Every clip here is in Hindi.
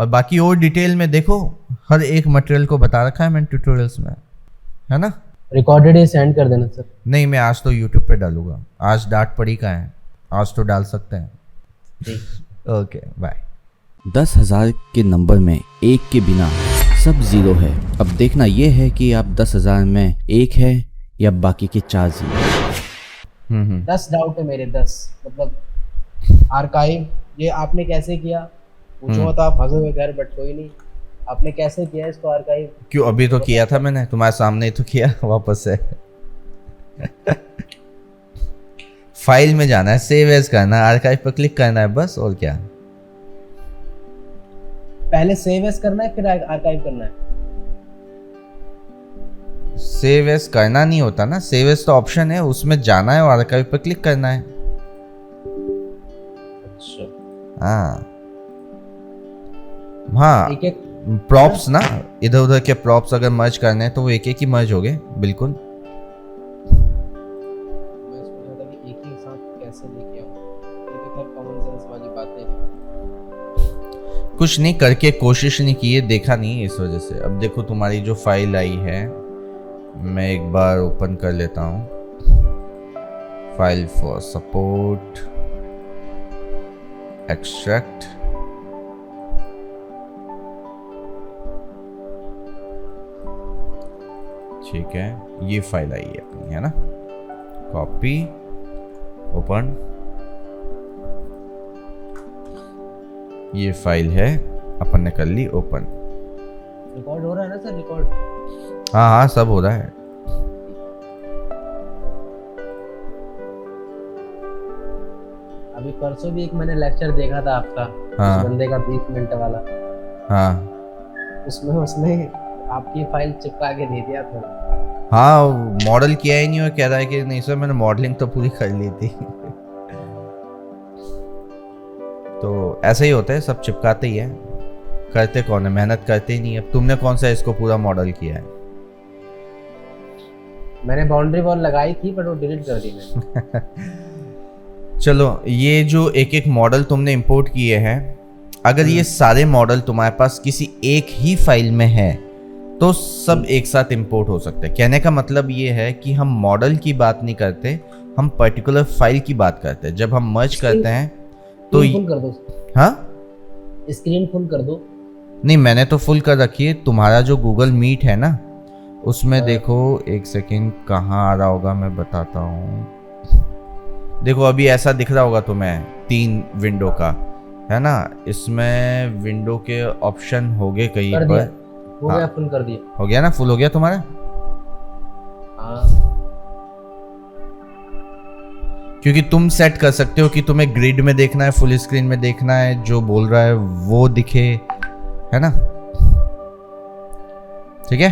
और बाकी और डिटेल में देखो, हर एक मटेरियल को बता रखा है मैंने ट्यूटोरियल्स में, है ना। रिकॉर्डेड ही सेंड कर देना सर। नहीं, मैं आज तो यूट्यूब पे डालूंगा, आज डांट पड़ी का है, आज तो डाल सकते हैं। Okay bye. 10,000 के नंबर में एक के बिना सब जीरो है। अब देखना यह है कि आप 10,000 में एक है या बाकी के 4 जीरो। 10 डाउट है मेरे, 10 मतलब आर्काइव ये आपने कैसे किया? पूछो तो आप हंसे हुए घर, बट कोई नहीं, आपने कैसे किया इसको आर्काइव? क्यों, अभी तो किया था मैंने, तुम्हारे सामने ही तो किया वापस से। फाइल में जाना है, सेव एज करना है, आर्काइव पर क्लिक करना है बस, और क्या। पहले सेव एज करना है फिर आर्काइव करना है? सेव एज करना नहीं होता ना, सेव एज तो ऑप्शन है, उसमें जाना है और आर्काइव पर क्लिक करना है। अच्छा हाँ हाँ, एक एक प्रॉप्स ना, इधर उधर के प्रॉप्स अगर मर्ज करने हैं तो वो एक एक ही मर्ज हो गए, बिल्कुल। मैं सोच रहा था कि एक ही साथ कैसे लेके आऊं, ये तो खैर कॉमन सेंस वाली बातें हैं। कुछ नहीं, करके कोशिश नहीं की है, देखा नहीं इस वजह से। अब देखो तुम्हारी जो फाइल आई है, मैं एक बार ओपन कर लेता हूँ। फाइल फॉर सपोर्ट, एक्सट्रैक्ट, ठीक है, ये फाइल आई है अपनी, है ना। कॉपी, ओपन, ये फाइल है, अपन ने कर ली ओपन। रिकॉर्ड हो रहा है ना सर? रिकॉर्ड हाँ हाँ, सब हो रहा है। अभी परसों भी एक मैंने लेक्चर देखा था आपका, हाँ। उस बंदे का 20 मिनट वाला, हाँ उसमें उसने आपकी फाइल चिपका के दे दिया था। हाँ, मॉडल किया ही नहीं, और कह रहा है कि नहीं सर मैंने मॉडलिंग तो पूरी कर ली थी। तो ऐसा ही होता है, सब चिपकाते ही है, करते कौन है, मेहनत करते ही नहीं। अब तुमने कौन सा इसको पूरा मॉडल किया है? मैंने बाउंड्री वॉल लगाई थी पर वो डिलीट कर दी मैंने। चलो, ये जो एक एक मॉडल तुमने इंपोर्ट किए हैं, अगर ये सारे मॉडल तुम्हारे पास किसी एक ही फाइल में है तो सब एक साथ इंपोर्ट हो सकते हैं। कहने का मतलब ये है कि हम मॉडल की बात नहीं करते, हम पर्टिकुलर फाइल की बात करते हैं। जब हम मर्ज करते हैं तो फुल कर दो। हाँ, स्क्रीन फुल कर दो। नहीं मैंने तो फुल कर रखी है। तुम्हारा जो गूगल मीट है ना, उसमें देखो, एक सेकेंड, कहाँ आ रहा होगा मैं बताता हूँ। देखो अभी ऐसा दिख रहा होगा तुम्हें 3 विंडो का, है ना। इसमें विंडो के ऑप्शन हो गए कहीं पर, हो गया, फुल कर दिया। हो गया ना, फुल हो गया तुम्हारा। हाँ, क्योंकि तुम सेट कर सकते हो कि तुम्हें ग्रिड में देखना है, फुल स्क्रीन में देखना है, जो बोल रहा है वो दिखे, है ना। ठीक है,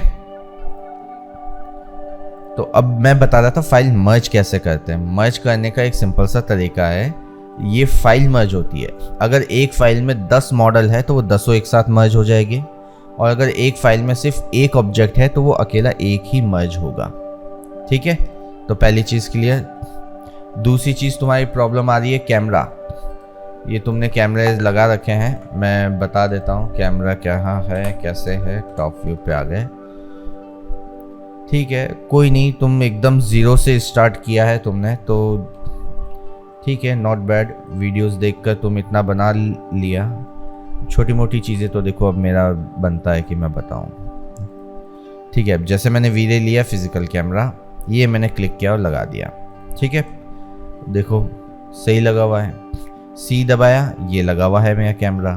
तो अब मैं बता रहा था फाइल मर्ज कैसे करते हैं। मर्ज करने का एक सिंपल सा तरीका है, ये फाइल मर्ज होती है। अगर एक फाइल में 10 मॉडल है तो वो 10 एक साथ मर्ज हो जाएगी, और अगर एक फाइल में सिर्फ एक ऑब्जेक्ट है तो वो अकेला एक ही मर्ज होगा। ठीक है, तो पहली चीज़ क्लियर। दूसरी चीज़ तुम्हारी प्रॉब्लम आ रही है कैमरा। ये तुमने कैमरे लगा रखे हैं, मैं बता देता हूँ कैमरा कहाँ है, कैसे है। टॉप व्यू पे आ गए, ठीक है, कोई नहीं, तुम एकदम ज़ीरो से स्टार्ट किया है तुमने, तो ठीक है, नॉट बैड। वीडियोस देखकर तुम इतना बना लिया, छोटी मोटी चीज़ें तो देखो अब मेरा बनता है कि मैं बताऊं। ठीक है, अब जैसे मैंने वीडियो लिया फिजिकल कैमरा, ये मैंने क्लिक किया और लगा दिया। ठीक है, देखो सही लगा हुआ है। सी दबाया, ये लगा हुआ है मेरा कैमरा।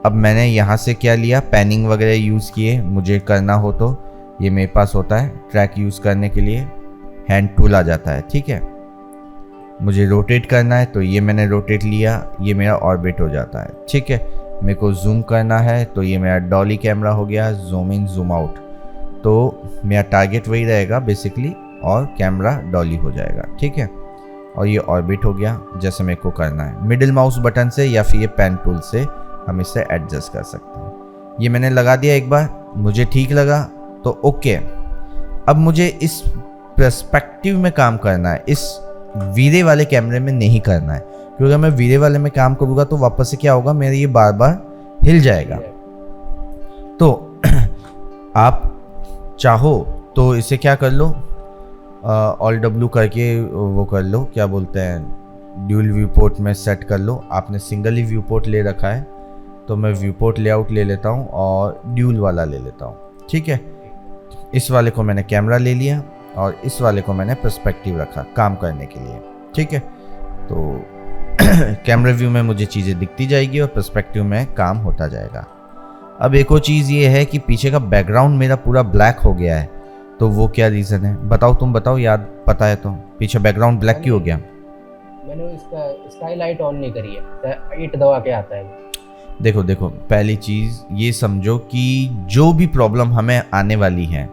अब मैंने यहाँ से क्या लिया, पैनिंग वगैरह यूज़ किए, मुझे करना हो तो ये मेरे पास होता है। ट्रैक यूज़ करने के लिए हैंड टूल आ जाता है। ठीक है, मुझे रोटेट करना है तो ये मैंने रोटेट लिया, ये मेरा ऑर्बिट हो जाता है। ठीक है, मेरे को जूम करना है तो ये मेरा डॉली कैमरा हो गया, जूम इन जूम आउट, तो मेरा टारगेट वही रहेगा बेसिकली, और कैमरा डॉली हो जाएगा। ठीक है, और ये ऑर्बिट हो गया जैसे मेरे को करना है। मिडिल माउस बटन से या फिर ये पेन टूल से हम इसे एडजस्ट कर सकते हैं। ये मैंने लगा दिया एक बार, मुझे ठीक लगा तो ओके। अब मुझे इस पर्सपेक्टिव में काम करना है, इस वीरे वाले कैमरे में नहीं करना है, क्योंकि अगर मैं वीरे वाले में काम करूँगा तो वापस से क्या होगा, मेरे ये बार बार हिल जाएगा। तो आप चाहो तो इसे क्या कर लो, ऑल डब्ल्यू करके वो कर लो, क्या बोलते हैं, ड्यूल व्यू पोर्ट में सेट कर लो। आपने सिंगल ही व्यू पोर्ट ले रखा है तो मैं व्यू पोर्ट लेआउट ले लेता हूँ और ड्यूल वाला ले लेता हूँ। ठीक है, इस वाले को मैंने कैमरा ले लिया और इस वाले को मैंने पर्सपेक्टिव रखा काम करने के लिए। ठीक है, तो कैमरा व्यू में मुझे चीज़ें दिखती जाएगी और पर्सपेक्टिव में काम होता जाएगा। अब एक और चीज़ ये है कि पीछे का बैकग्राउंड मेरा पूरा ब्लैक हो गया है, तो वो क्या रीज़न है बताओ, तुम बताओ, याद पता है तो पीछे बैकग्राउंड ब्लैक क्यों हो गया? मैंने इसका स्काई लाइट ऑन नहीं करी है, 8 दबा के आता है। देखो देखो, पहली चीज़ ये समझो कि जो भी प्रॉब्लम हमें आने वाली है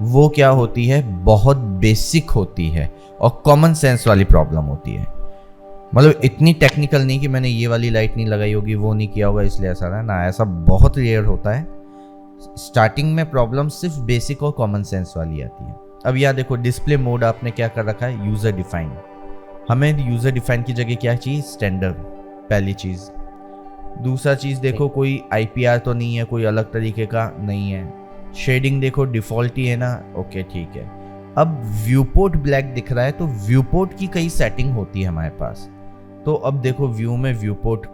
वो क्या होती है, बहुत बेसिक होती है और कॉमन सेंस वाली प्रॉब्लम होती है। मतलब इतनी टेक्निकल नहीं कि मैंने ये वाली लाइट नहीं लगाई होगी, वो नहीं किया होगा इसलिए ऐसा है ना, ऐसा बहुत रेयर होता है। स्टार्टिंग में प्रॉब्लम सिर्फ बेसिक और कॉमन सेंस वाली आती है। अब यहाँ देखो, डिस्प्ले मोड आपने क्या कर रखा है, यूज़र डिफाइन। हमें यूज़र डिफाइन की जगह क्या चाहिए, स्टैंडर्ड, पहली चीज़। दूसरा चीज़ देखो, कोई IPR तो नहीं है, कोई अलग तरीके का नहीं है। शेडिंग देखो डिफ़ॉल्ट ही है ना, ओके ठीक है। अब व्यूपोर्ट ब्लैक दिख रहा है तो व्यूपोर्ट की कई सेटिंग होती है हमारे पास। तो अब देखो व्यू में व्यूपोर्ट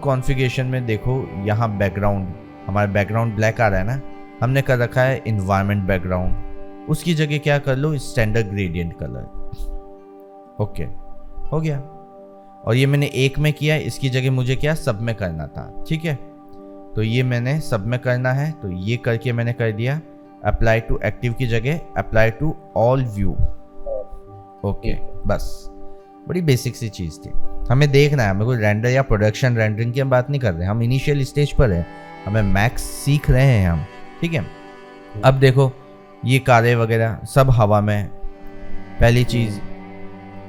कॉन्फ़िगरेशन में देखो, यहाँ बैकग्राउंड, हमारा बैकग्राउंड ब्लैक आ रहा है ना, हमने कर रखा है इन्वायरमेंट बैकग्राउंड, उसकी जगह क्या कर लो, स्टैंडर्ड ग्रेडियंट कलर। ओके, हो गया। और ये मैंने एक में किया, इसकी जगह मुझे क्या सब में करना था। ठीक है, तो ये मैंने सब में करना है, तो ये करके मैंने कर दिया अप्लाई टू एक्टिव की जगह apply to all view. Okay, बस बड़ी बेसिक सी चीज़ थी। हमें देखना है, हमें कोई रेंडर या प्रोडक्शन रेंडरिंग की हम बात नहीं कर रहे, हम इनिशियल स्टेज पर हैं, हमें मैक्स सीख रहे हैं हम। ठीक है, अब देखो ये कारें वगैरह सब हवा में, पहली चीज़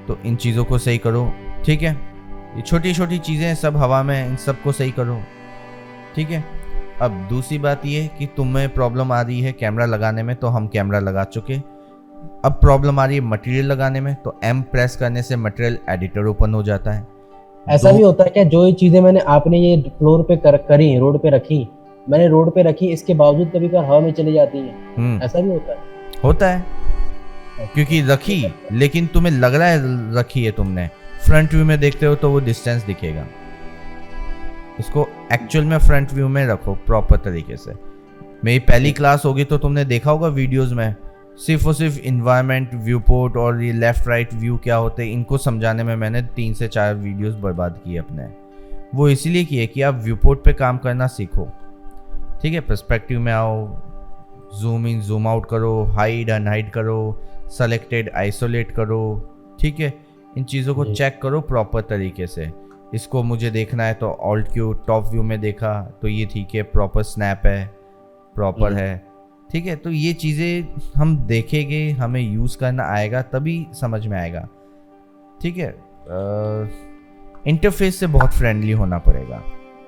तो इन चीज़ों को सही करो। ठीक है, ये छोटी छोटी चीज़ें सब हवा में, इन सब को सही करो। ठीक है, अब दूसरी बात ये कि तुम्हें प्रॉब्लम आ रही है कैमरा लगाने में, तो हम कैमरा लगा चुके। अब प्रॉब्लम आ रही है मटेरियल लगाने में, तो M प्रेस करने से मटेरियल एडिटर ओपन हो जाता है। ऐसा भी होता है क्या, जो ये चीजें मैंने आपने ये फ्लोर पे करी, रोड पे रखी, मैंने रोड पे रखी, इसके बावजूद कभी कभार हवा में चली जाती है, ऐसा भी होता है? क्योंकि रखी, लेकिन तुम्हें लग रहा है रखी है तुमने, फ्रंट व्यू में देखते हो तो वो डिस्टेंस दिखेगा। इसको एक्चुअल में फ्रंट व्यू में रखो प्रॉपर तरीके से। मेरी पहली क्लास होगी तो तुमने देखा होगा वीडियोस में, सिर्फ और सिर्फ इन्वायरमेंट, व्यू पोर्ट और ये लेफ़्ट राइट व्यू क्या होते हैं, इनको समझाने में मैंने 3 से 4 वीडियोस बर्बाद किए अपने। वो इसीलिए किए कि आप व्यू पोर्ट पे काम करना सीखो। ठीक है, पर्सपेक्टिव में आओ, जूम इन जूम आउट करो, हाइड अनहाइड करो, सेलेक्टेड आइसोलेट करो। ठीक है, इन चीज़ों को चेक करो प्रॉपर तरीके से। इसको मुझे देखना है तो ऑल्ट क्यू टॉप व्यू में देखा तो ये ठीक है, प्रॉपर स्नैप है, प्रॉपर है। ठीक है, तो ये चीज़ें हम देखेंगे, हमें यूज़ करना आएगा तभी समझ में आएगा। ठीक है, इंटरफेस से बहुत फ्रेंडली होना पड़ेगा।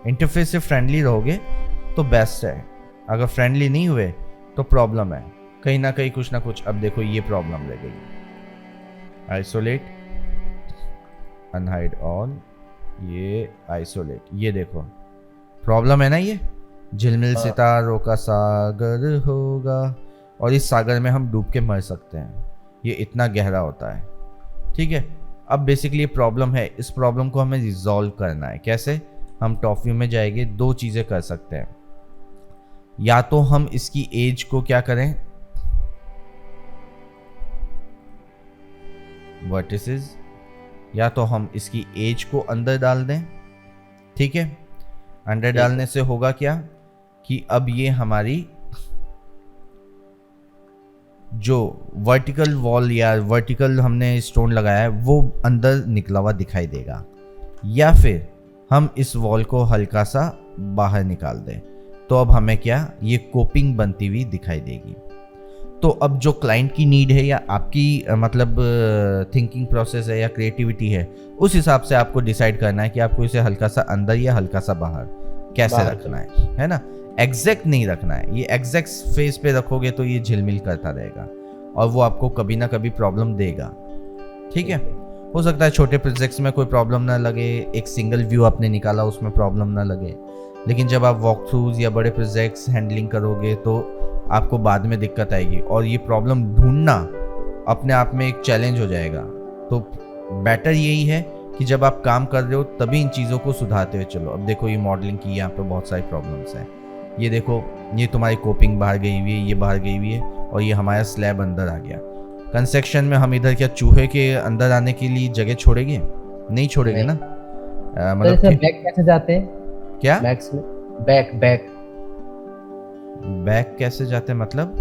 इंटरफेस से फ्रेंडली रहोगे तो बेस्ट है, अगर फ्रेंडली नहीं हुए तो प्रॉब्लम है, कहीं ना कहीं कुछ ना कुछ। अब देखो ये प्रॉब्लम लगेगी, आइसोलेट अनहाइड ऑल, ये आइसोलेट, ये देखो प्रॉब्लम है ना, ये झिलमिल सितारों का सागर होगा और इस सागर में हम डूब के मर सकते हैं, ये इतना गहरा होता है। ठीक है, अब बेसिकली प्रॉब्लम है, इस प्रॉब्लम को हमें रिजॉल्व करना है। कैसे? हम टॉप व्यू में जाएंगे, 2 चीज़ें कर सकते हैं। या तो हम इसकी एज को क्या करें, वर्टिसेस, या तो हम इसकी एज को अंदर डाल दें। ठीक है, अंदर डालने से होगा क्या कि अब ये हमारी जो वर्टिकल वॉल या वर्टिकल हमने स्टोन लगाया है वो अंदर निकला हुआ दिखाई देगा, या फिर हम इस वॉल को हल्का सा बाहर निकाल दें तो अब हमें क्या, ये कोपिंग बनती हुई दिखाई देगी। तो अब जो क्लाइंट की नीड है या आपकी मतलब थिंकिंग प्रोसेस है या क्रिएटिविटी है, उस हिसाब से आपको डिसाइड करना है कि आपको इसे हल्का सा अंदर या हल्का सा बाहर कैसे रखना है ना। एग्जैक्ट नहीं रखना है, ये एग्जैक्ट फेस पे रखोगे तो ये झिलमिल करता रहेगा और वो आपको कभी ना कभी प्रॉब्लम देगा। ठीक है, हो सकता है छोटे प्रोजेक्ट्स में कोई प्रॉब्लम ना लगे, एक सिंगल व्यू आपने निकाला उसमें प्रॉब्लम ना लगे, लेकिन जब आप वॉक थ्रूज या बड़े प्रोजेक्ट्स हैंडलिंग करोगे तो आपको बाद में दिक्कत आएगी और ये प्रॉब्लम ढूंढना अपने आप में एक चैलेंज हो जाएगा। तो बेटर यही है कि जब आप काम कर रहे हो तभी इन चीज़ों को सुधारते हुए चलो। अब देखो ये मॉडलिंग की यहाँ पे बहुत सारी प्रॉब्लम्स हैं। ये देखो ये तुम्हारी कोपिंग बाहर गई हुई है, ये बाहर गई हुई है और ये हमारा स्लैब अंदर आ गया। कंस्ट्रक्शन में हम इधर क्या चूहे के अंदर आने के लिए जगह छोड़ेंगे? नहीं छोड़ेंगे ना। मतलब बैक कैसे जाते हैं? क्या बैक्स में बैक बैक बैक कैसे जाते हैं मतलब?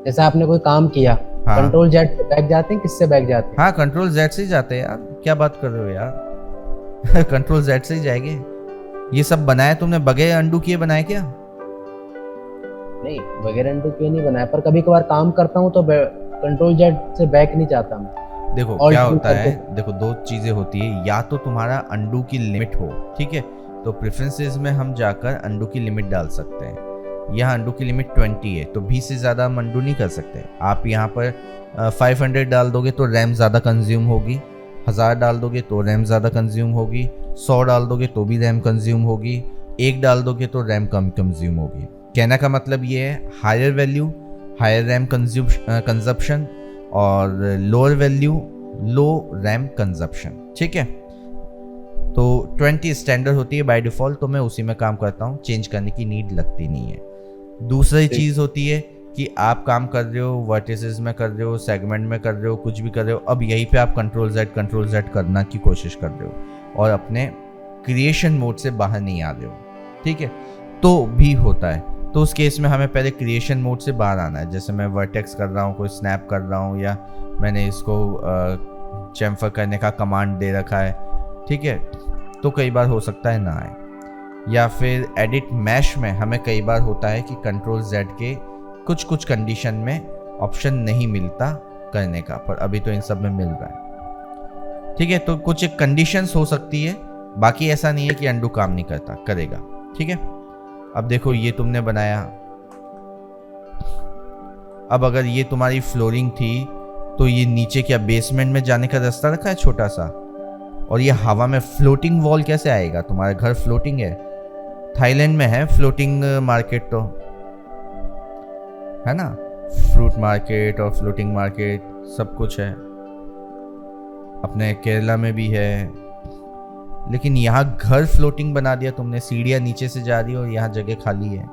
जैसे आपने कोई काम किया, हाँ। कंट्रोल जेड से बैक जाते हैं, किससे बैक जाते हैं? हाँ कंट्रोल जेड से ही जाते हैं यार, क्या बात कर रहे हो यार कंट्रोल जेड से ही जाएंगे। ये सब बनाया तुमने बगैर अंडू किए बनाए क्या? नहीं बगैर अंडू किए नहीं बनाया, पर कभी कभार काम करता हूँ तो कंट्रोल जेड से बैक नहीं जाता मैं। देखो क्या होता है, देखो दो चीजें होती है, या तो तुम्हारा अंडू की लिमिट हो, ठीक है, तो प्रेफरेंसेस में हम जाकर अंडू की लिमिट डाल सकते हैं। यहाँ अंडू की लिमिट 20 है तो 20 से ज़्यादा हम अंडू नहीं कर सकते। आप यहाँ पर 500 डाल दोगे तो रैम ज़्यादा कंज्यूम होगी, 1000 डाल दोगे तो रैम ज़्यादा कंज्यूम होगी, 100 डाल दोगे तो भी रैम कंज्यूम होगी, 1 डाल दोगे तो रैम कम कंज्यूम होगी। कहने का मतलब ये है higher value higher RAM consumption और lower value low RAM consumption, ठीक है। तो 20 स्टैंडर्ड होती है बाय डिफ़ॉल्ट, तो मैं उसी में काम करता हूँ, चेंज करने की नीड लगती नहीं है। दूसरी चीज़ होती है कि आप काम कर रहे हो, वर्टिसेस में कर रहे हो, सेगमेंट में कर रहे हो, कुछ भी कर रहे हो, अब यहीं पे आप कंट्रोल जेड करना की कोशिश कर रहे हो और अपने क्रिएशन मोड से बाहर नहीं आ रहे हो, ठीक है, तो भी होता है। तो उस केस में हमें पहले क्रिएशन मोड से बाहर आना है। जैसे मैं वर्टेक्स कर रहा हूँ, कोई स्नैप कर रहा हूँ, या मैंने इसको चैम्फर करने का कमांड दे रखा है, ठीक है, तो कई बार हो सकता है ना आए। या फिर एडिट मैश में हमें कई बार होता है कि कंट्रोल जेड के कुछ कंडीशन में ऑप्शन नहीं मिलता करने का, पर अभी तो इन सब में मिल रहा है, ठीक है। तो कुछ एक कंडीशंस हो सकती है, बाकी ऐसा नहीं है कि अंडू काम नहीं करता, करेगा, ठीक है। अब देखो ये तुमने बनाया, अब अगर ये तुम्हारी फ्लोरिंग थी तो ये नीचे क्या बेसमेंट में जाने का रास्ता रखा है छोटा सा, और ये हवा में फ्लोटिंग वॉल कैसे आएगा? तुम्हारा घर फ्लोटिंग है, थाईलैंड में है फ्लोटिंग मार्केट, तो है ना, फ्रूट मार्केट और फ्लोटिंग मार्केट सब कुछ है, अपने केरला में भी है। लेकिन यहाँ घर फ्लोटिंग बना दिया तुमने, सीढ़ियाँ नीचे से जा रही है और यहाँ जगह खाली है।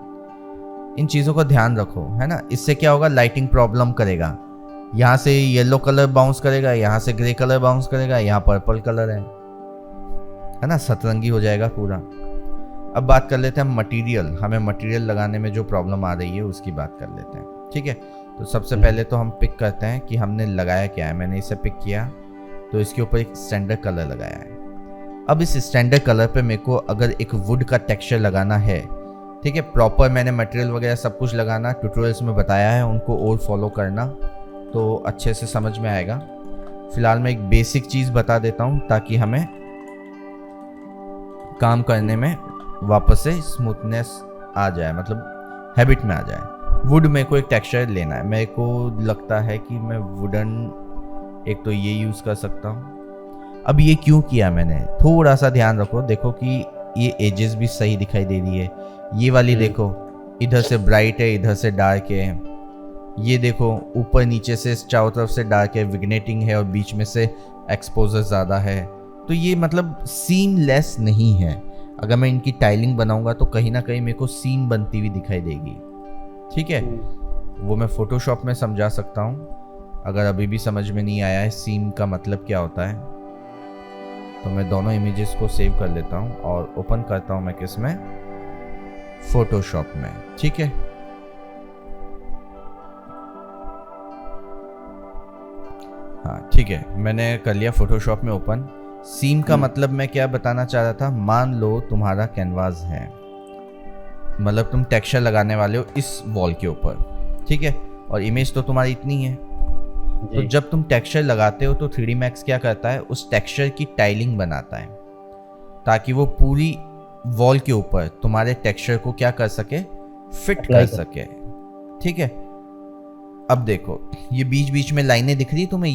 इन चीज़ों का ध्यान रखो, है ना। इससे क्या होगा, लाइटिंग प्रॉब्लम करेगा, यहाँ से येलो कलर बाउंस करेगा, यहाँ से ग्रे कलर बाउंस करेगा, यहाँ पर्पल कलर है ना, सतरंगी हो जाएगा पूरा। अब बात कर लेते हैं मटेरियल, हमें मटेरियल लगाने में जो प्रॉब्लम आ रही है उसकी बात कर लेते हैं, ठीक है। तो सबसे पहले तो हम पिक करते हैं कि हमने लगाया क्या है। मैंने इसे पिक किया तो इसके ऊपर एक स्टैंडर्ड कलर लगाया है। अब इस स्टैंडर्ड कलर पे मेरे को अगर एक वुड का टेक्सचर लगाना है, ठीक है, प्रॉपर मैंने मटेरियल वगैरह सब कुछ लगाना ट्यूटोरियल्स में बताया है, उनको और फॉलो करना तो अच्छे से समझ में आएगा। फिलहाल मैं एक बेसिक चीज़ बता देता हूँ ताकि हमें काम करने में वापस से स्मूथनेस आ जाए, मतलब हैबिट में आ जाए। वुड मेरे को एक टेक्सचर लेना है, मेरे को लगता है कि मैं वुडन एक तो ये यूज़ कर सकता हूँ। अब ये क्यों किया मैंने, थोड़ा सा ध्यान रखो, देखो कि ये एजेस भी सही दिखाई दे रही है। ये वाली देखो, इधर से ब्राइट है, इधर से डार्क है। ये देखो ऊपर नीचे से चारों तरफ से डार्क है, विग्नेटिंग है, और बीच में से एक्सपोजर ज़्यादा है। तो ये मतलब सीमलेस नहीं है। अगर मैं इनकी टाइलिंग बनाऊंगा तो कहीं ना कहीं मेरे को सीम बनती हुई दिखाई देगी, ठीक है। वो मैं फोटोशॉप में समझा सकता हूँ, अगर अभी भी समझ में नहीं आया है सीम का मतलब क्या होता है, तो मैं दोनों इमेजेस को सेव कर लेता हूँ और ओपन करता हूँ मैं किस में, फोटोशॉप में, ठीक है। हाँ ठीक है, मैंने कर लिया फोटोशॉप में ओपन। सीम का मतलब मैं क्या बताना चाह रहा था, मान लो तुम्हारा कैनवास है, मतलब तुम टेक्सचर लगाने वाले हो इस वॉल के ऊपर, ठीक है, और इमेज तो तुम्हारी इतनी है। तो जब तुम टेक्सचर लगाते हो तो 3D Max क्या करता है, उस टेक्सचर की टाइलिंग बनाता है ताकि वो पूरी वॉल के ऊपर तुम्हारे टेक्सचर को क्या कर सके, फिट कर सके, ठीक है। अब देखो ये बीच बीच में लाइनें दिख रही है तुम्हें,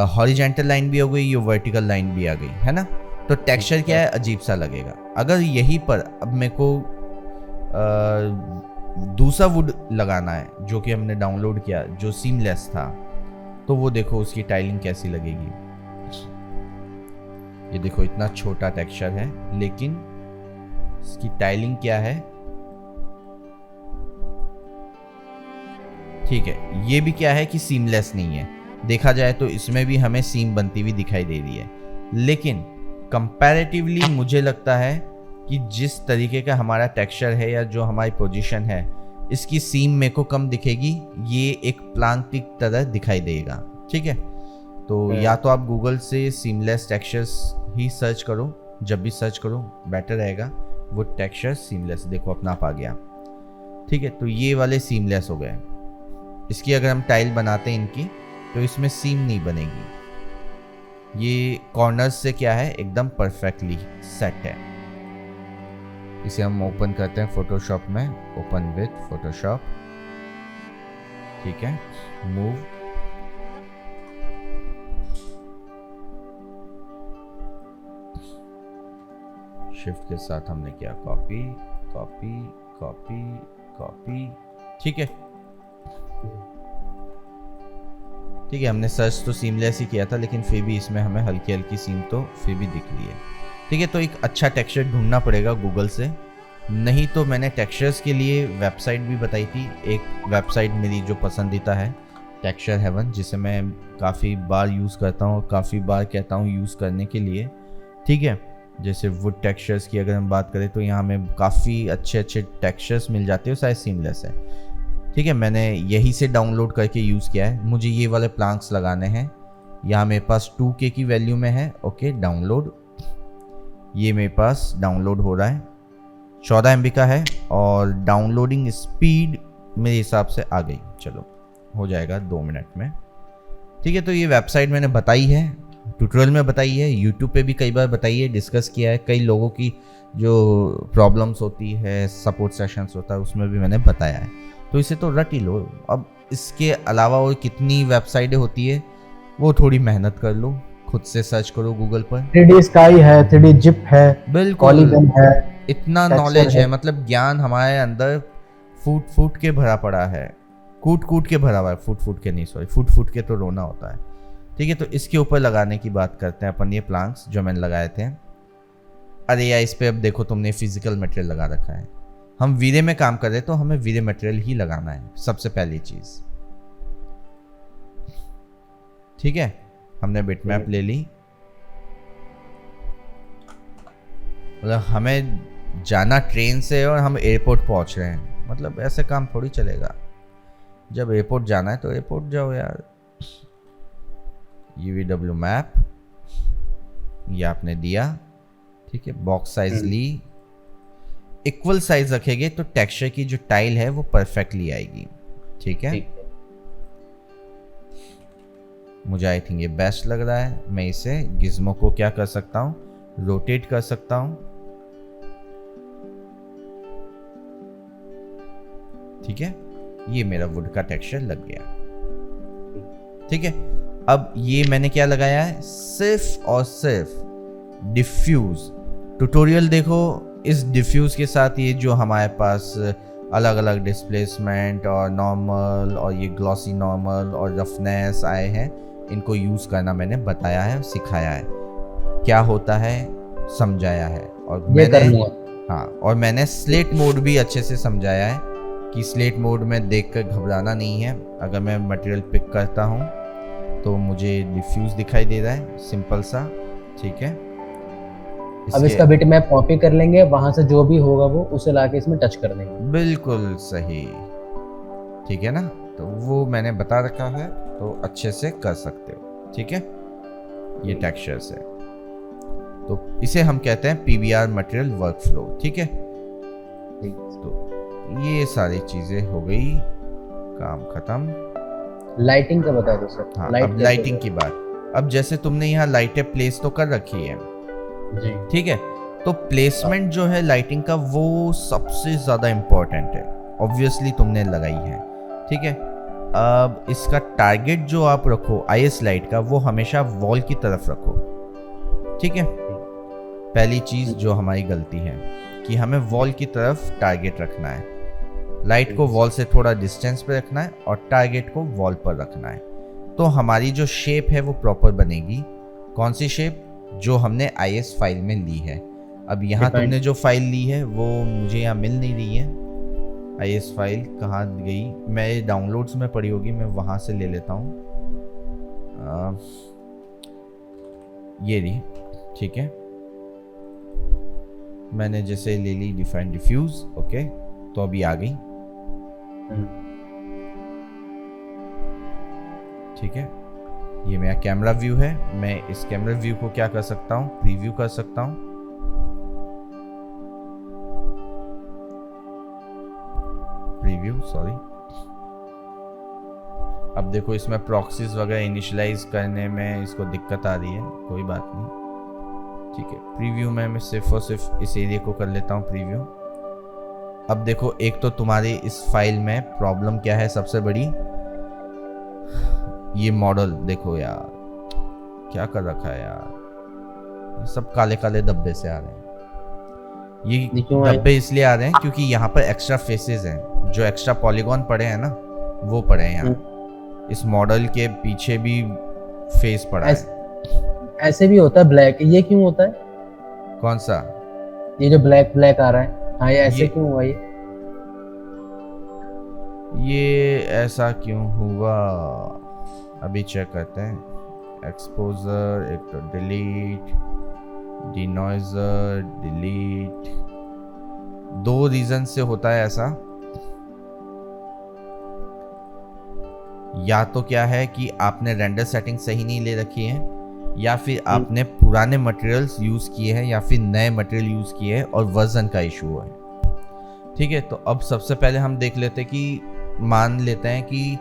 हॉरिजेंटल लाइन भी हो गई, ये वर्टिकल लाइन भी आ गई, है ना। तो टेक्सचर क्या है, अजीब सा लगेगा। अगर यहीं पर अब मेरे को दूसरा वुड लगाना है जो कि हमने डाउनलोड किया, जो सीमलेस था, तो वो देखो उसकी टाइलिंग कैसी लगेगी। ये देखो इतना छोटा टेक्सचर है, लेकिन इसकी टाइलिंग क्या है, ठीक है। ये भी क्या है कि सीमलेस नहीं है, देखा जाए तो इसमें भी हमें सीम बनती हुई दिखाई दे रही है, लेकिन कंपैरेटिवली मुझे लगता है कि जिस तरीके का हमारा टेक्सचर है या जो हमारी पोजीशन है, इसकी सीम मेरे को कम दिखेगी, ये एक प्लांक की तरह दिखाई देगा, ठीक है। तो या तो आप गूगल से सीमलेस टेक्सचर्स ही सर्च करो, जब भी सर्च करो बेटर रहेगा। वो टेक्सचर सीमलेस, देखो अपना आप आ गया, ठीक है। तो ये वाले सीमलेस हो गए। इसकी अगर हम टाइल बनाते हैं इनकी, तो इसमें सीम नहीं बनेगी। ये कॉर्नर्स से क्या है, एकदम परफेक्टली सेट है। इसे हम ओपन करते हैं फोटोशॉप में, ओपन विद फोटोशॉप, ठीक है। मूव, शिफ्ट के साथ हमने किया कॉपी कॉपी कॉपी कॉपी, ठीक है। ठीक है, हमने सर्च तो सीमलेस ही किया था, लेकिन फिर भी इसमें हमें हल्की हल्की सीम तो फिर भी दिख रही है, ठीक है। तो एक अच्छा टेक्सचर ढूंढना पड़ेगा गूगल से, नहीं तो मैंने टेक्सचर्स के लिए वेबसाइट भी बताई थी। एक वेबसाइट मेरी जो पसंदीदा है, टेक्सचर हेवन, जिसे मैं काफ़ी बार यूज़ करता हूँ, काफ़ी बार कहता हूँ यूज़ करने के लिए, ठीक है। जैसे वुड टेक्सचर्स की अगर हम बात करें तो यहाँ हमें काफ़ी अच्छे अच्छे टेक्सचर्स मिल जाते हैं, शायद सीमलेस है, ठीक है। मैंने यही से डाउनलोड करके यूज़ किया है। मुझे ये वाले प्लांक्स लगाने हैं, यहाँ मेरे पास 2K की वैल्यू में है, ओके। डाउनलोड, ये मेरे पास डाउनलोड हो रहा है, 14 MB का है, और डाउनलोडिंग स्पीड मेरे हिसाब से आ गई, चलो हो जाएगा 2 मिनट में, ठीक है। तो ये वेबसाइट मैंने बताई है, ट्यूटोरियल में बताई है, यूट्यूब पे भी कई बार बताई है, डिस्कस किया है। कई लोगों की जो प्रॉब्लम्स होती है, सपोर्ट सेशंस होता है, उसमें भी मैंने बताया है। तो इसे तो रट ही लो। अब इसके अलावा और कितनी वेबसाइटें होती है, वो थोड़ी मेहनत कर लो, खुद से सर्च करो गूगल पर। 3D स्काई है, 3D जिप है, बिल्कुल, पॉलीगन है, इतना नॉलेज है, मतलब ज्ञान हमारे अंदर फूट फूट के भरा पड़ा है, कूट कूट के भरा हुआ है, फूट फूट के नहीं, सॉरी, फूट फूट के तो रोना होता है, ठीक है। तो इसके ऊपर लगाने की बात करते हैं अपन, ये प्लांक्स जो मैंने लगाए थे। अरे यार, इस पे अब देखो तुमने फिजिकल मटेरियल लगा रखा है। हम वीरे में काम कर रहे तो हमें वीरे मटेरियल ही लगाना है, सबसे पहली चीज, ठीक है। हमने बिटमैप ले ली, मतलब हमें जाना ट्रेन से और हम एयरपोर्ट पहुंच रहे हैं, मतलब ऐसे काम थोड़ी चलेगा। जब एयरपोर्ट जाना है तो एयरपोर्ट जाओ यार। UVW मैप ये आपने दिया, ठीक है। बॉक्स साइज ली, इक्वल साइज रखेंगे तो टेक्सचर की जो टाइल है वो परफेक्टली आएगी, ठीक है। मुझे आई थिंक ये बेस्ट लग रहा है। मैं इसे गिज्मो को क्या कर सकता हूँ, रोटेट कर सकता हूँ, ठीक है। ये मेरा वुड का टेक्सचर लग गया, ठीक है। अब ये मैंने क्या लगाया है, सिर्फ और सिर्फ डिफ्यूज। ट्यूटोरियल देखो, इस डिफ्यूज के साथ ये जो हमारे पास अलग अलग डिस्प्लेसमेंट और नॉर्मल और ये ग्लॉसी नॉर्मल और रफनेस आए हैं, इनको यूज़ करना मैंने बताया है, सिखाया है, क्या होता है समझाया है। और मैंने स्लेट मोड भी अच्छे से समझाया है कि स्लेट मोड में देखकर घबराना नहीं है। अगर मैं मटेरियल पिक करता हूँ तो मुझे डिफ्यूज दिखाई दे रहा है, सिंपल सा, ठीक है। अब इसका बिटमैप कॉपी कर लेंगे, वहां से जो भी होगा वो उसे लाके इसमें टच कर देंगे। बिल्कुल सही, ठीक है ना। तो वो मैंने बता रखा है, तो अच्छे से कर सकते हो, ठीक है। ये टेक्सचर है, तो इसे हम कहते हैं PBR मटेरियल वर्कफ्लो, ठीक है। तो ये सारी चीजें हो गई, काम खत्म। लाइटिंग का बता दो सर। हाँ, अब लाइटिंग की बात। अब जैसे तुमने यहाँ लाइटें प्लेस तो कर रखी है जी, ठीक है। तो प्लेसमेंट जो है लाइटिंग का, वो सबसे ज़्यादा इम्पोर्टेंट है। ऑब्वियसली तुमने लगाई है, ठीक है। अब इसका टारगेट जो आप रखो आईएस लाइट का, वो हमेशा वॉल की तरफ रखो, ठीक है। पहली चीज़ जो हमारी गलती है कि हमें वॉल की तरफ टारगेट रखना है, लाइट को वॉल से थोड़ा डिस्टेंस पे रखना है और टारगेट को वॉल पर रखना है, तो हमारी जो शेप है वो प्रॉपर बनेगी। कौन सी शेप? जो हमने आईएस फाइल में ली है। अब यहाँ तुमने जो फाइल ली है वो मुझे यहाँ मिल नहीं रही है। आईएस फाइल कहाँ गई? मैं डाउनलोड्स में पड़ी होगी, मैं वहाँ से ले लेता हूँ। ये रही, ठीक है। मैंने जैसे ले ली डिफाइन डिफ्यूज, ओके, तो अभी आ गई, ठीक है। ये मेरा कैमरा व्यू है। मैं इस कैमरा व्यू को क्या कर सकता हूँ? प्रीव्यू कर सकता हूँ। Preview, sorry. अब देखो इसमें प्रॉक्सीज वगैरह इनिशियलाइज करने में इसको दिक्कत आ रही है, कोई बात नहीं, ठीक है। प्रीव्यू में मैं सिर्फ और सिर्फ इस एरिया को कर लेता हूँ प्रीव्यू। अब देखो, एक तो तुम्हारी इस फाइल में प्रॉब्लम क्या है सबसे बड़ी, ये मॉडल देखो यार, क्या कर रखा है यार, सब काले काले धब्बे से आ रहे हैं। ये धब्बे इसलिए आ रहे हैं क्योंकि यहाँ पर एक्स्ट्रा फेसेस हैं, जो एक्स्ट्रा पॉलीगॉन पड़े हैं ना, वो पड़े हैं यहाँ। इस मॉडल के पीछे भी फेस पड़ा है। ऐसे भी होता है ब्लैक, ये क्यों होता है? कौन सा? ये जो ब्लैक ब्लैक आ रहा है, हाँ, ये ऐसे क्यों हुआ? ये ऐसा क्यों हुआ अभी चेक करते हैं। एक्सपोजर, एक तो डिलीट, डिनॉइजर, डिलीट, 2 रीजन से होता है ऐसा। या तो क्या है कि आपने रेंडर सेटिंग सही नहीं ले रखी है, या फिर आपने पुराने मटेरियल्स यूज किए हैं, या फिर नए मटेरियल यूज किए हैं और वर्जन का इशू है, ठीक है। तो अब सबसे पहले हम देख लेते हैं कि मान लेते हैं कि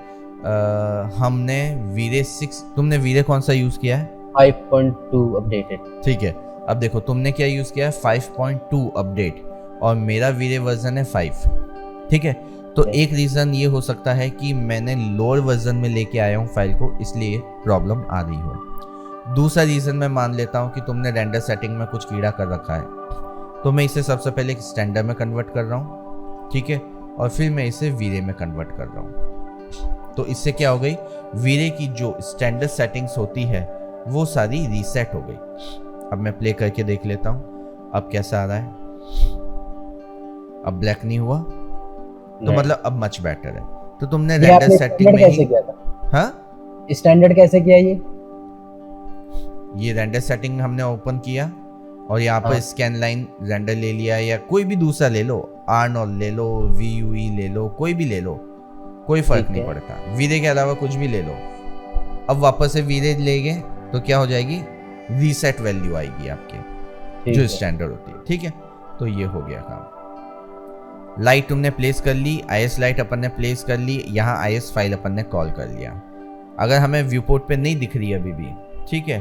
हमने वीरे 6, तुमने वीरे कौन सा यूज किया है? 5.2 अपडेटेड, ठीक है। अब देखो तुमने क्या यूज किया है? 5.2 अपडेट, और मेरा वीरे वर्जन है 5, ठीक है। तो एक रीजन ये हो सकता है कि मैंने लोअर वर्जन में लेके आया हूँ फाइल को, इसलिए प्रॉब्लम आ रही हो। दूसरा रीजन मैं मान लेता हूँ कि तुमने रेंडर सेटिंग में कुछ कीड़ा कर रखा है, तो मैं इसे सबसे पहले एक स्टैंडर्ड में कन्वर्ट कर रहा हूँ, ठीक है, और फिर मैं इसे वीरे में कन्वर्ट कर रहा हूँ। तो इससे क्या हो गई, वीरे की जो स्टैंडर्ड सेटिंग्स होती है वो सारी रीसेट हो गई। अब मैं प्ले करके देख लेता हूँ अब कैसा आ रहा है। अब ब्लैक नहीं हुआ, तो मतलब अब मच बेटर है। तो तुमने रेंडर सेटिंग में कैसे किया था? हाँ, स्टैंडर्ड कैसे किया? ये रेंडर सेटिंग हमने ओपन किया और यहाँ पर स्कैन लाइन रेंडर ले लिया, या कोई भी दूसरा ले लो, आर्नोल्ड ले लो, VUE ले लो, कोई भी ले लो, कोई फर्क नहीं पड़ता। वीरे के अलावा कुछ भी ले लो। अब वापस से वीरे ले गए तो क्या हो जाएगी? रीसेट वैल्यू आएगी आपके, जो स्टैंडर्ड होती है, ठीक है। तो ये हो गया काम। लाइट तुमने प्लेस कर ली, आईएस लाइट अपन ने प्लेस कर ली, यहाँ आईएस फाइल अपन ने कॉल कर लिया। अगर हमें व्यू पोर्ट पे नहीं दिख रही अभी भी, ठीक है,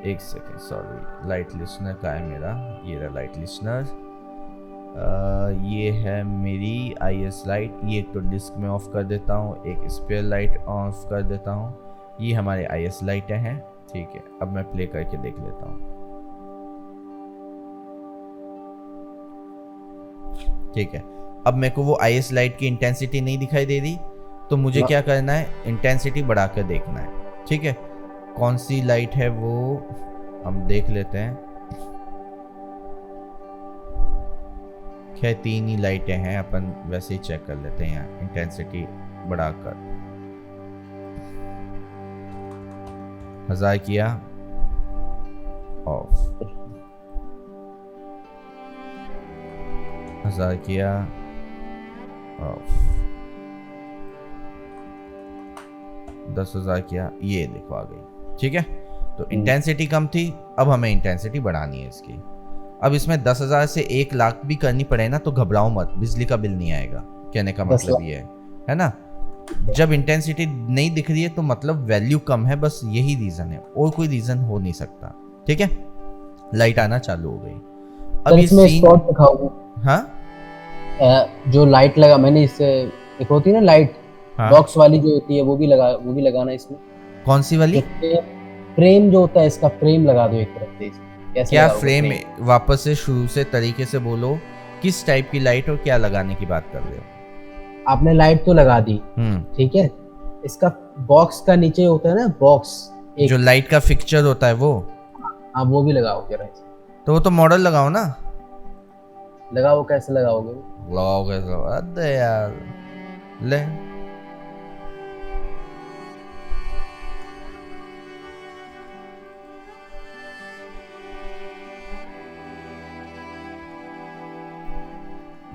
एक सेकेंड, सॉरी, लाइट लिस्नर का है मेरा, ये रहा लाइट लिस्नर, ये है मेरी आईएस लाइट। ये एक तो डिस्क में ऑफ कर देता हूँ, एक स्पेयर लाइट ऑफ कर देता हूँ। ये हमारे आईएस लाइटें हैं, ठीक है। अब मैं प्ले करके देख लेता हूँ, ठीक है। अब मेरे को वो आईएस लाइट की इंटेंसिटी नहीं दिखाई दे रही, तो मुझे क्या करना है? इंटेंसिटी बढ़ाकर देखना है, ठीक है। कौन सी लाइट है वो हम देख लेते हैं। खैर 3 ही लाइटें हैं, अपन वैसे ही चेक कर लेते हैं। यहाँ इंटेंसिटी बढ़ाकर 1000 किया, ऑफ, 1000 किया, ऑफ, 10,000 किया, ये देखो आ गई, ठीक है। तो इंटेंसिटी कम थी, अब हमें इंटेंसिटी बढ़ानी है इसकी। अब इसमें 10,000 से 1 लाख भी करनी पड़े ना तो घबराओ मत, बिजली का बिल नहीं आएगा, कहने का मतलब ये है ना। जब इंटेंसिटी नहीं दिख रही है तो मतलब वैल्यू कम है, बस यही रीजन है, और कोई रीजन हो नहीं सकता, ठीक है। लाइट आना चालू हो गई। अब इसमें स्पॉट दिखाऊंगा। हाँ, जो लाइट लगा मैंने, इससे एक होती है ना लाइट, हाँ। बॉक्स वाली जो होती है वो भी लगाना इसमें। कौन सी वाली? फ्रेम जो होता है इसका, फ्रेम लगा दो एक तरफ से। कैसे क्या लगाओगे फ्रेम? वापस से शुरू से तरीके से बोलो, किस टाइप की लाइट और क्या लगाने की बात कर रहे हो? आपने लाइट तो लगा दी, ठीक है, इसका बॉक्स का नीचे होता है ना बॉक्स, जो लाइट का फिक्सचर होता है वो। आप वो भी लगाओ जरा। तो वो तो मॉडल लगाओ ना। लगाओ, कैसे लगाओगे? लगाओ कैसे? अरे यार ले,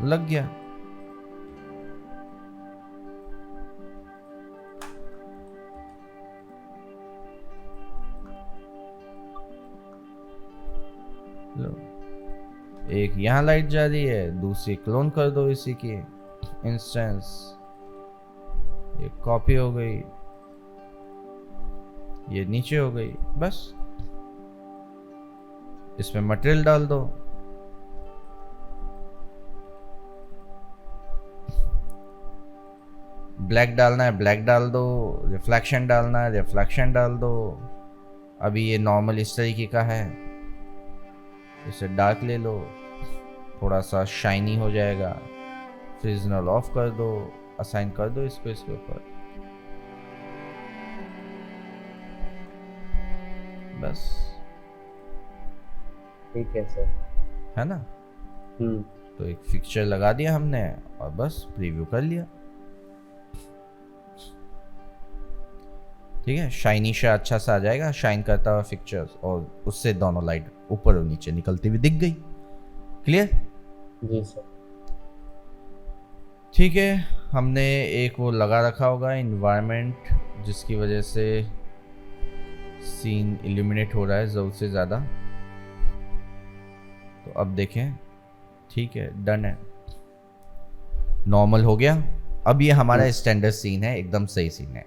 लग गया। लो, एक यहाँ लाइट जा रही है, दूसरी क्लोन कर दो इसी की इंस्टेंस, एक कॉपी हो गई, ये नीचे हो गई, बस इसमें मटेरियल डाल दो। ब्लैक डालना है ब्लैक डाल दो, रिफ्लेक्शन डालना है रिफ्लेक्शन डाल दो। अभी ये नॉर्मल इस तरीके का है, इसे डार्क ले लो, थोड़ा सा शाइनी हो जाएगा। फ्रिजनल ऑफ कर दो, असाइन कर दो इसको इसके ऊपर, बस ठीक है सर, है ना। तो एक फिक्सचर लगा दिया हमने और बस प्रीव्यू कर लिया। ठीक है, शाइनी सा अच्छा सा आ जाएगा, शाइन करता हुआ फिक्चर्स, और उससे दोनों लाइट ऊपर और नीचे निकलती हुई दिख गई। क्लियर? जी सर। ठीक है, हमने एक वो लगा रखा होगा इन्वायरमेंट, जिसकी वजह से सीन इल्यूमिनेट हो रहा है ज़रूरत से ज़्यादा। तो अब देखें, ठीक है, डन है, नॉर्मल हो गया। अब ये हमारा स्टैंडर्ड सीन है, एकदम सही सीन है,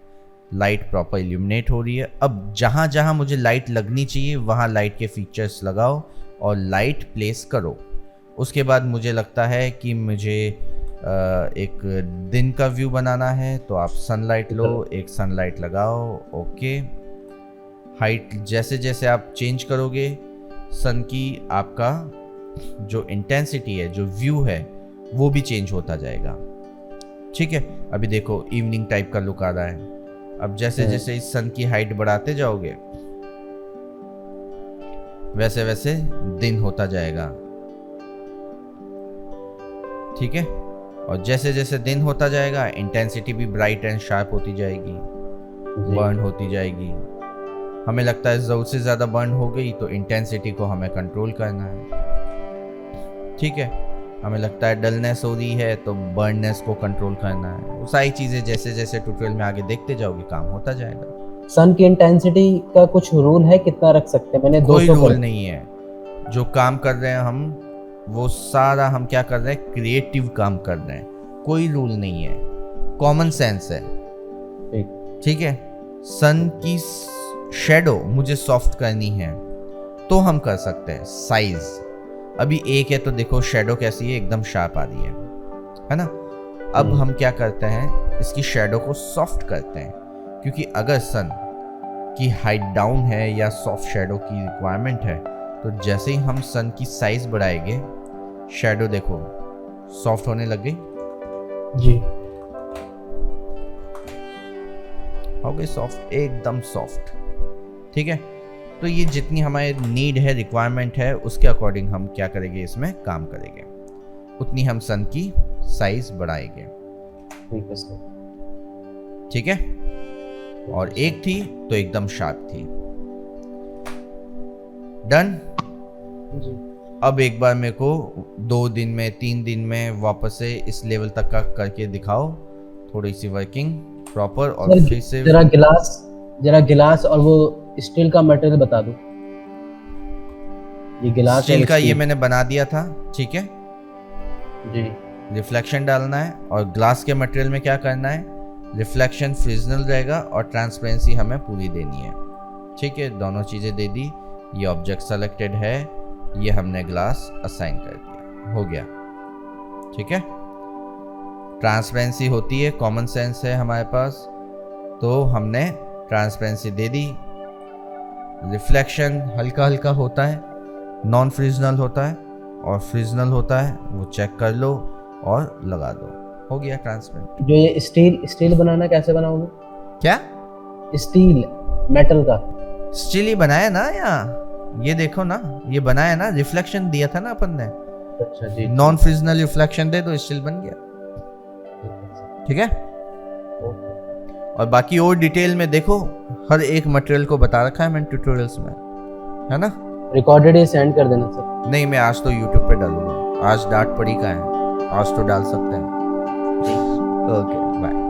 लाइट प्रॉपर इल्यूमिनेट हो रही है। अब जहाँ जहाँ मुझे लाइट लगनी चाहिए वहाँ लाइट के फीचर्स लगाओ और लाइट प्लेस करो। उसके बाद मुझे लगता है कि मुझे एक दिन का व्यू बनाना है, तो आप सनलाइट लो, एक सनलाइट लगाओ, ओके। हाइट जैसे जैसे आप चेंज करोगे सन की, आपका जो इंटेंसिटी है, जो व्यू है, वो भी चेंज होता जाएगा। ठीक है, अभी देखो इवनिंग टाइप का लुक आ रहा है। अब जैसे जैसे इस सन की हाइट बढ़ाते जाओगे वैसे वैसे दिन होता जाएगा। ठीक है, और जैसे जैसे दिन होता जाएगा इंटेंसिटी भी ब्राइट एंड शार्प होती जाएगी, बर्न होती जाएगी। हमें लगता है ज़रूरत से ज़्यादा बर्न हो गई तो इंटेंसिटी को हमें कंट्रोल करना है। ठीक है, हमें लगता है डलनेस हो रही है तो बर्ननेस को कंट्रोल करना है। वो सारी चीज़ें जैसे जैसे ट्यूटोरियल में आगे देखते जाओगे काम होता जाएगा। सन की इंटेंसिटी का कुछ रूल है, कितना रख सकते हैं? मैंने 200 कोई रूल नहीं है। जो काम कर रहे हैं हम, वो सारा हम क्या कर रहे हैं, क्रिएटिव काम कर रहे हैं। कोई रूल नहीं है, कॉमन सेंस है। ठीक है, सन की शेडो मुझे सॉफ्ट करनी है तो हम कर सकते हैं। साइज अभी एक है तो देखो शेडो कैसी है, एकदम शार्प आ रही है ना। अब हम क्या करते हैं, इसकी शेडो को सॉफ्ट करते हैं, क्योंकि अगर सन की हाइट डाउन है या सॉफ्ट शेडो की रिक्वायरमेंट है, तो जैसे ही हम सन की साइज बढ़ाएंगे, शेडो देखो सॉफ्ट होने लग गई जी। हो गई सॉफ्ट, एकदम सॉफ्ट। ठीक है, तो ये जितनी हमारे नीड है, रिक्वायरमेंट है, उसके अकॉर्डिंग हम क्या करेंगे, इसमें काम करेंगे, उतनी हम सन की साइज बढ़ाएंगे। ठीक है सर। ठीक है, और एक थी तो एकदम शार्प थी। डन। जी। अब एक बार मेरे को 2 दिन में 3 दिन में वापस से इस लेवल तक का करके दिखाओ, थोड़ी सी वर्किंग प्रॉपर, और फिर से जरा गिलास और वो स्टील का मटेरियल बता दो। ये गिलास स्टील का ये मैंने बना दिया था। ठीक है जी। रिफ्लेक्शन डालना है, और ग्लास के मटेरियल में क्या करना है, रिफ्लेक्शन फ्रिजनल रहेगा और ट्रांसपेरेंसी हमें पूरी देनी है। ठीक है, दोनों चीज़ें दे दी। ये ऑब्जेक्ट सेलेक्टेड है, ये हमने ग्लास असाइन कर दिया, हो गया। ठीक है, ट्रांसपेरेंसी होती है, कॉमन सेंस है हमारे पास, तो हमने ट्रांसपेरेंसी दे दी। रिफ्लेक्शन हल्का हल्का होता है, नॉन फ्रिजनल होता है और फ्रिजनल होता है, वो चेक कर लो और लगा दो, हो गया ट्रांसपेरेंट। जो ये स्टील बनाना कैसे बनाओगे? क्या स्टील, मेटल का स्टील ही बनाया ना यहाँ, ये देखो ना, ये बनाया ना, रिफ्लेक्शन दिया था ना अपन ने। अच्छा जी, नॉन फ्रिजनल रिफ्लेक्शन दे दो, स्टील बन गया। ठीक है, और बाकी और डिटेल में देखो, हर एक मटेरियल को बता रखा है मैंने ट्यूटोरियल्स में, है ना। रिकॉर्डेड ये सेंड कर देना सर। नहीं, मैं आज तो यूट्यूब पे डालूंगा, आज डांट पड़ी का है, आज तो डाल सकते हैं। Okay bye.